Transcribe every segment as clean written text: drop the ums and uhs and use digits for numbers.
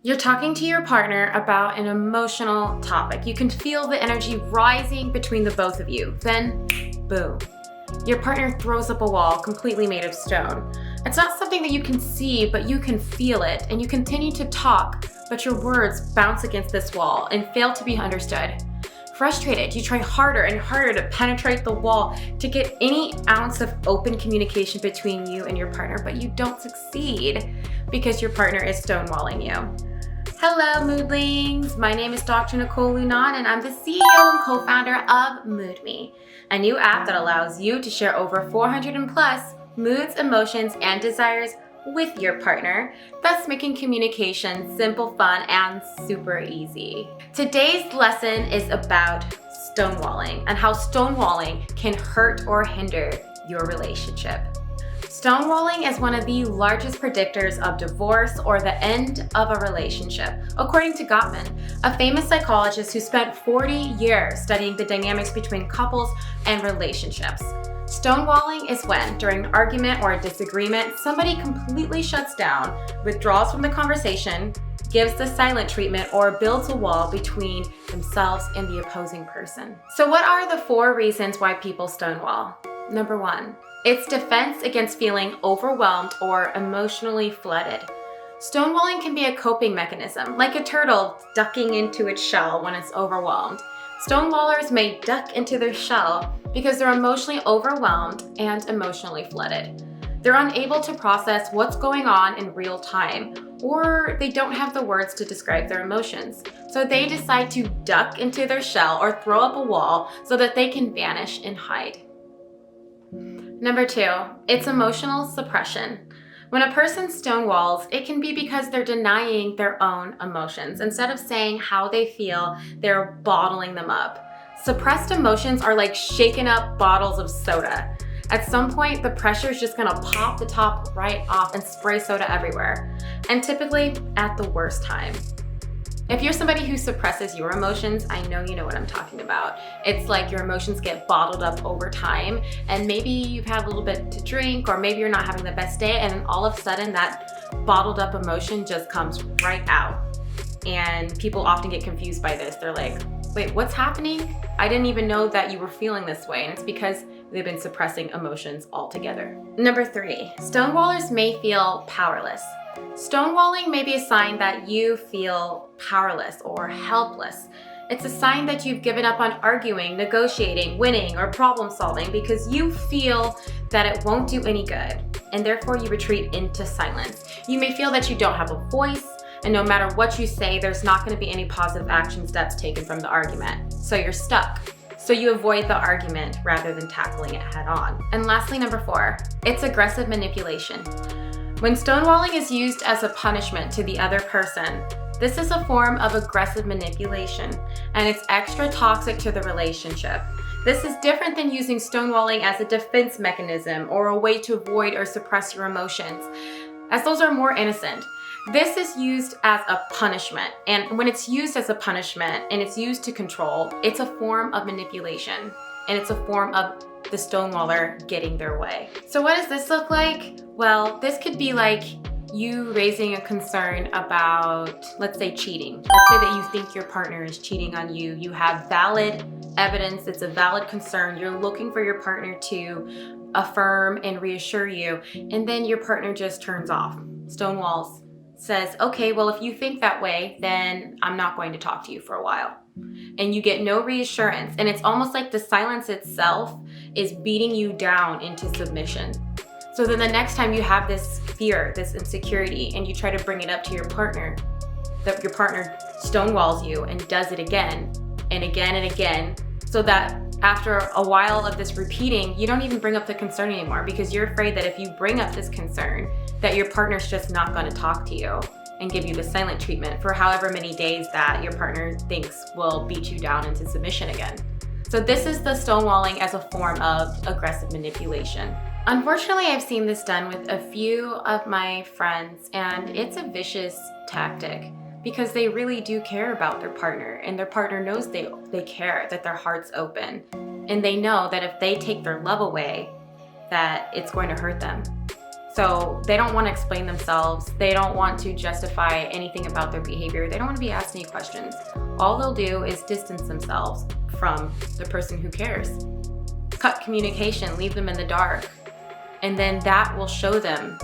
You're talking to your partner about an emotional topic. You can feel the energy rising between the both of you. Then, boom, your partner throws up a wall completely made of stone. It's not something that you can see, but you can feel it, and you continue to talk, but your words bounce against this wall and fail to be understood. Frustrated, you try harder and harder to penetrate the wall to get any ounce of open communication between you and your partner, but you don't succeed because your partner is stonewalling you. Hello, Moodlings. My name is Dr. Nicole Lunan, and I'm the CEO and co-founder of MoodMe, a new app that allows you to share over 400 and plus moods, emotions, and desires with your partner, thus making communication simple, fun, and super easy. Today's lesson is about stonewalling and how stonewalling can hurt or hinder your relationship. Stonewalling is one of the largest predictors of divorce or the end of a relationship, according to Gottman, a famous psychologist who spent 40 years studying the dynamics between couples and relationships. Stonewalling is when, during an argument or a disagreement, somebody completely shuts down, withdraws from the conversation, gives the silent treatment, or builds a wall between themselves and the opposing person. So what are the 4 reasons why people stonewall? Number 1, it's defense against feeling overwhelmed or emotionally flooded. Stonewalling can be a coping mechanism, like a turtle ducking into its shell when it's overwhelmed. Stonewallers may duck into their shell because they're emotionally overwhelmed and emotionally flooded. They're unable to process what's going on in real time, or they don't have the words to describe their emotions. So they decide to duck into their shell or throw up a wall so that they can vanish and hide. Number 2, it's emotional suppression. When a person stonewalls, it can be because they're denying their own emotions. Instead of saying how they feel, they're bottling them up. Suppressed emotions are like shaken up bottles of soda. At some point, the pressure is just gonna pop the top right off and spray soda everywhere, and typically at the worst time. If you're somebody who suppresses your emotions, I know you know what I'm talking about. It's like your emotions get bottled up over time, and maybe you've had a little bit to drink, or maybe you're not having the best day, and then all of a sudden that bottled up emotion just comes right out. And people often get confused by this. They're like, wait, what's happening? I didn't even know that you were feeling this way. And it's because they've been suppressing emotions altogether. Number 3, stonewallers may feel powerless. Stonewalling may be a sign that you feel powerless or helpless. It's a sign that you've given up on arguing, negotiating, winning, or problem solving because you feel that it won't do any good, and therefore you retreat into silence. You may feel that you don't have a voice, and no matter what you say, there's not going to be any positive action steps taken from the argument. So you're stuck. So you avoid the argument rather than tackling it head on. And lastly, number 4, it's aggressive manipulation. When stonewalling is used as a punishment to the other person, this is a form of aggressive manipulation, and it's extra toxic to the relationship. This is different than using stonewalling as a defense mechanism or a way to avoid or suppress your emotions, as those are more innocent. This is used as a punishment, and when it's used as a punishment and it's used to control, it's a form of manipulation, and it's a form of the stonewaller getting their way. So what does this look like? Well, this could be like you raising a concern about, let's say, cheating. Let's say that you think your partner is cheating on you. You have valid evidence, it's a valid concern. You're looking for your partner to affirm and reassure you, and then your partner just turns off, stonewalls, says, okay, well, if you think that way, then I'm not going to talk to you for a while. And you get no reassurance. And it's almost like the silence itself is beating you down into submission. So then the next time you have this fear, this insecurity, and you try to bring it up to your partner, that your partner stonewalls you and does it again and again and again, so that after a while of this repeating, you don't even bring up the concern anymore because you're afraid that if you bring up this concern, that your partner's just not going to talk to you and give you the silent treatment for however many days that your partner thinks will beat you down into submission again. So this is the stonewalling as a form of aggressive manipulation. Unfortunately, I've seen this done with a few of my friends, and it's a vicious tactic because they really do care about their partner, and their partner knows they care, that their heart's open, and they know that if they take their love away, that it's going to hurt them. So they don't want to explain themselves. They don't want to justify anything about their behavior. They don't want to be asked any questions. All they'll do is distance themselves from the person who cares. Cut communication, leave them in the dark. And then that will show them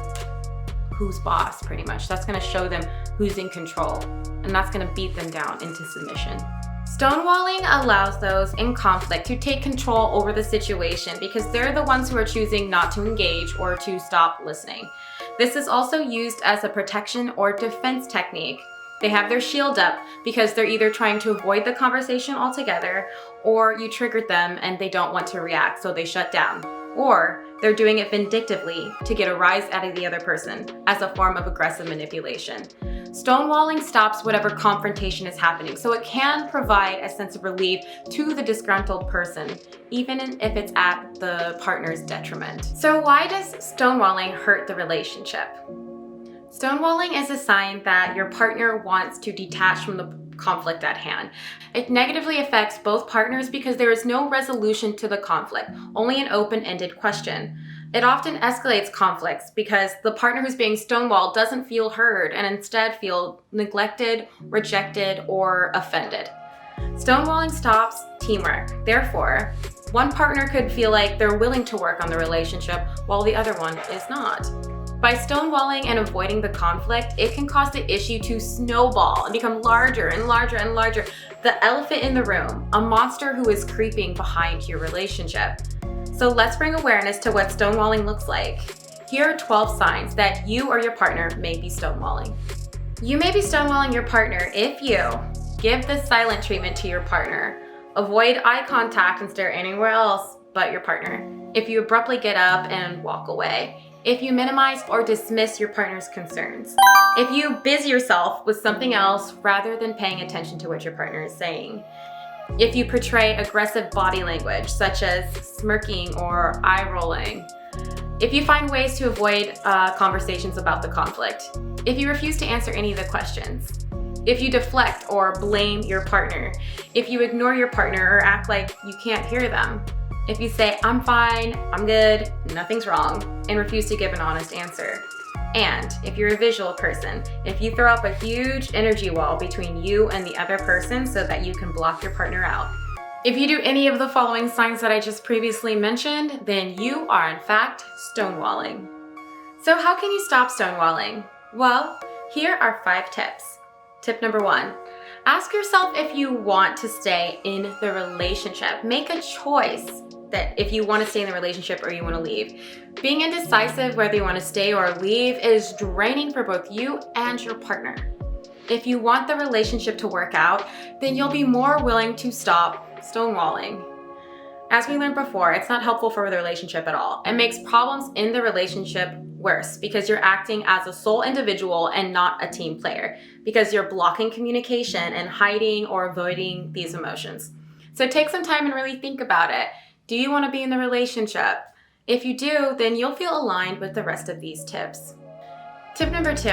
who's boss, pretty much. That's going to show them who's in control. And that's going to beat them down into submission. Stonewalling allows those in conflict to take control over the situation because they're the ones who are choosing not to engage or to stop listening. This is also used as a protection or defense technique. They have their shield up because they're either trying to avoid the conversation altogether, or you triggered them and they don't want to react, so they shut down. Or they're doing it vindictively to get a rise out of the other person as a form of aggressive manipulation. Stonewalling stops whatever confrontation is happening, so it can provide a sense of relief to the disgruntled person, even if it's at the partner's detriment. So why does stonewalling hurt the relationship? Stonewalling is a sign that your partner wants to detach from the conflict at hand. It negatively affects both partners because there is no resolution to the conflict, only an open-ended question. It often escalates conflicts because the partner who's being stonewalled doesn't feel heard and instead feel neglected, rejected, or offended. Stonewalling stops teamwork. Therefore, one partner could feel like they're willing to work on the relationship while the other one is not. By stonewalling and avoiding the conflict, it can cause the issue to snowball and become larger and larger and larger. The elephant in the room, a monster who is creeping behind your relationship. So let's bring awareness to what stonewalling looks like. Here are 12 signs that you or your partner may be stonewalling. You may be stonewalling your partner if you give the silent treatment to your partner, avoid eye contact and stare anywhere else but your partner, if you abruptly get up and walk away, if you minimize or dismiss your partner's concerns, if you busy yourself with something else rather than paying attention to what your partner is saying, if you portray aggressive body language such as smirking or eye rolling, if you find ways to avoid conversations about the conflict, if you refuse to answer any of the questions, if you deflect or blame your partner, if you ignore your partner or act like you can't hear them, if you say, "I'm fine, I'm good, nothing's wrong," and refuse to give an honest answer. And if you're a visual person, if you throw up a huge energy wall between you and the other person so that you can block your partner out. If you do any of the following signs that I just previously mentioned, then you are in fact stonewalling. So how can you stop stonewalling? Well, here are 5 tips. Tip number 1, ask yourself if you want to stay in the relationship. Make a choice that if you want to stay in the relationship or you want to leave. Being indecisive whether you want to stay or leave is draining for both you and your partner. If you want the relationship to work out, then you'll be more willing to stop stonewalling. As we learned before, it's not helpful for the relationship at all. It makes problems in the relationship worse because you're acting as a sole individual and not a team player, because you're blocking communication and hiding or avoiding these emotions. So take some time and really think about it. Do you want to be in the relationship? If you do, then you'll feel aligned with the rest of these tips. Tip number 2,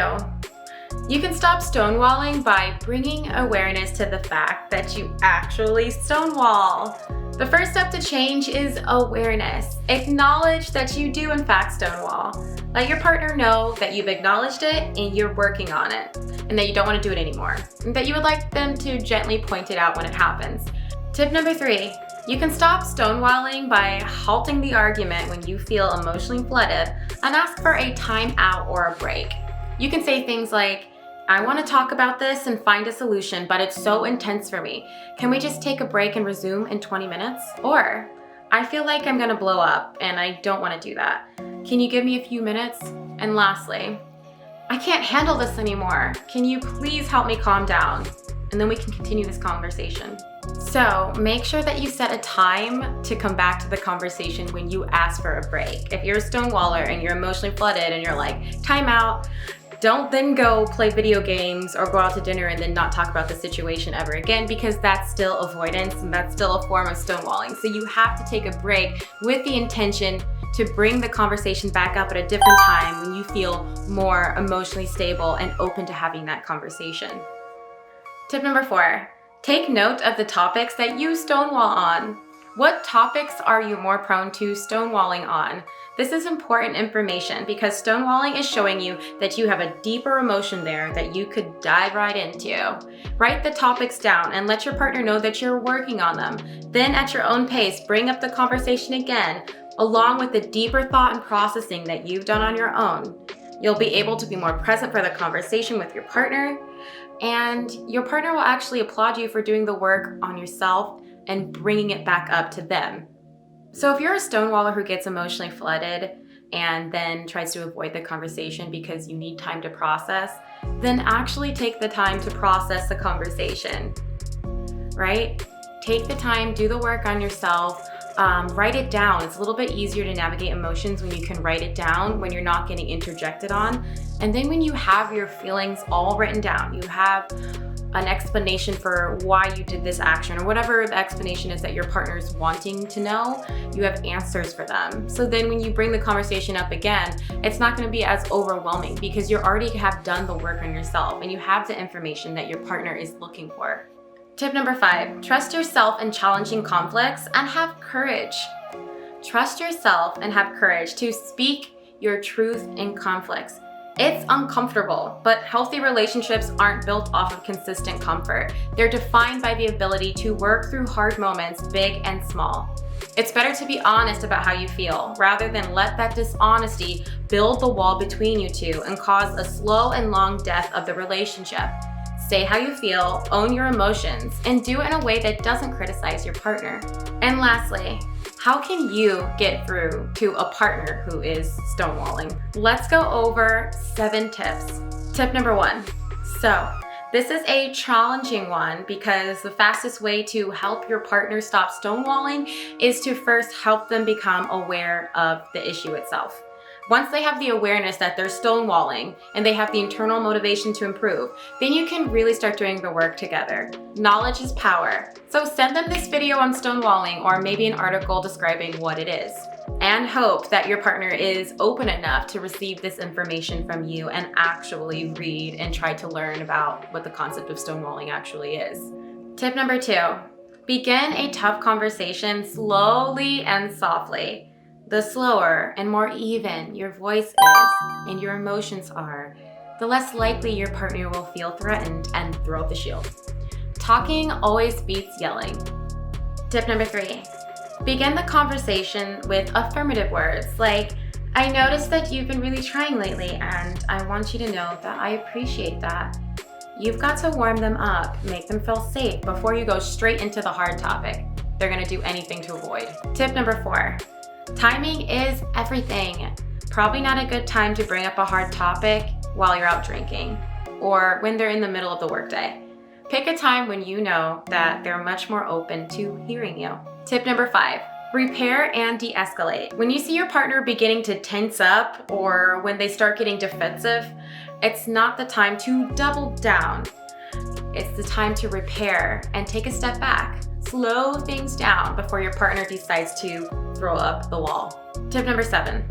you can stop stonewalling by bringing awareness to the fact that you actually stonewall. The first step to change is awareness. Acknowledge that you do in fact stonewall. Let your partner know that you've acknowledged it and you're working on it, and that you don't want to do it anymore, and that you would like them to gently point it out when it happens. Tip number 3, you can stop stonewalling by halting the argument when you feel emotionally flooded and ask for a timeout or a break. You can say things like, "I want to talk about this and find a solution, but it's so intense for me. Can we just take a break and resume in 20 minutes? Or, I feel like I'm going to blow up and I don't want to do that. Can you give me a few minutes? And lastly, I can't handle this anymore. Can you please help me calm down? And then we can continue this conversation." So make sure that you set a time to come back to the conversation when you ask for a break. If you're a stonewaller and you're emotionally flooded and you're like, "Time out," don't then go play video games or go out to dinner and then not talk about the situation ever again, because that's still avoidance and that's still a form of stonewalling. So you have to take a break with the intention to bring the conversation back up at a different time when you feel more emotionally stable and open to having that conversation. Tip number 4, take note of the topics that you stonewall on. What topics are you more prone to stonewalling on? This is important information because stonewalling is showing you that you have a deeper emotion there that you could dive right into. Write the topics down and let your partner know that you're working on them. Then at your own pace, bring up the conversation again, along with the deeper thought and processing that you've done on your own. You'll be able to be more present for the conversation with your partner, and your partner will actually applaud you for doing the work on yourself and bringing it back up to them. So if you're a stonewaller who gets emotionally flooded and then tries to avoid the conversation because you need time to process, then actually take the time to process the conversation, right? Take the time, do the work on yourself, write it down. It's a little bit easier to navigate emotions when you can write it down, when you're not getting interjected on. And then when you have your feelings all written down, you have an explanation for why you did this action or whatever the explanation is that your partner's wanting to know, you have answers for them. So then when you bring the conversation up again, it's not going to be as overwhelming because you already have done the work on yourself and you have the information that your partner is looking for. Tip number 5, trust yourself in challenging conflicts and have courage. Trust yourself and have courage to speak your truth in conflicts. It's uncomfortable, but healthy relationships aren't built off of consistent comfort. They're defined by the ability to work through hard moments, big and small. It's better to be honest about how you feel rather than let that dishonesty build the wall between you two and cause a slow and long death of the relationship. Say how you feel, own your emotions, and do it in a way that doesn't criticize your partner. And lastly, how can you get through to a partner who is stonewalling? Let's go over 7 tips. Tip number 1. So, this is a challenging one because the fastest way to help your partner stop stonewalling is to first help them become aware of the issue itself. Once they have the awareness that they're stonewalling and they have the internal motivation to improve, then you can really start doing the work together. Knowledge is power. So send them this video on stonewalling or maybe an article describing what it is. And hope that your partner is open enough to receive this information from you and actually read and try to learn about what the concept of stonewalling actually is. Tip number 2, begin a tough conversation slowly and softly. The slower and more even your voice is and your emotions are, the less likely your partner will feel threatened and throw up the shield. Talking always beats yelling. Tip number 3, begin the conversation with affirmative words like, I noticed that you've been really trying lately and I want you to know that I appreciate that. You've got to warm them up, make them feel safe before you go straight into the hard topic. They're gonna do anything to avoid. Tip number 4, timing is everything. Probably not a good time to bring up a hard topic while you're out drinking or when they're in the middle of the workday. Pick a time when you know that they're much more open to hearing you. Tip number 5, repair and de-escalate. When you see your partner beginning to tense up or when they start getting defensive, it's not the time to double down. It's the time to repair and take a step back. Slow things down before your partner decides to throw up the wall. Tip number 7,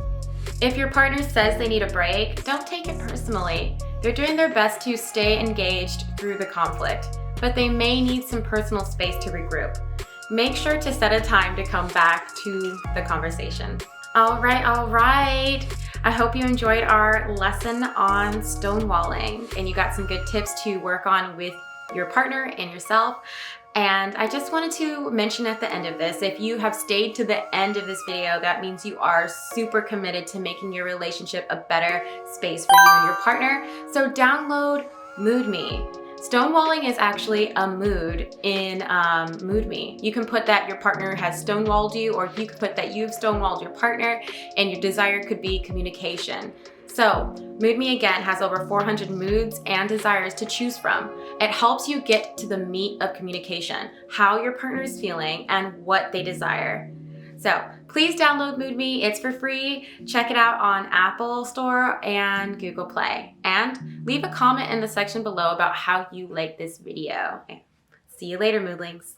if your partner says they need a break, don't take it personally. They're doing their best to stay engaged through the conflict, but they may need some personal space to regroup. Make sure to set a time to come back to the conversation. All right. I hope you enjoyed our lesson on stonewalling and you got some good tips to work on with your partner and yourself. And I just wanted to mention at the end of this, if you have stayed to the end of this video, that means you are super committed to making your relationship a better space for you and your partner. So download Mood Me. Stonewalling is actually a mood in Mood Me. You can put that your partner has stonewalled you, or you could put that you've stonewalled your partner, and your desire could be communication. So, Mood Me again has over 400 moods and desires to choose from. It helps you get to the meat of communication, how your partner is feeling and what they desire. So, please download Mood Me. It's for free. Check it out on Apple Store and Google Play. And leave a comment in the section below about how you like this video. Okay. See you later, Moodlings.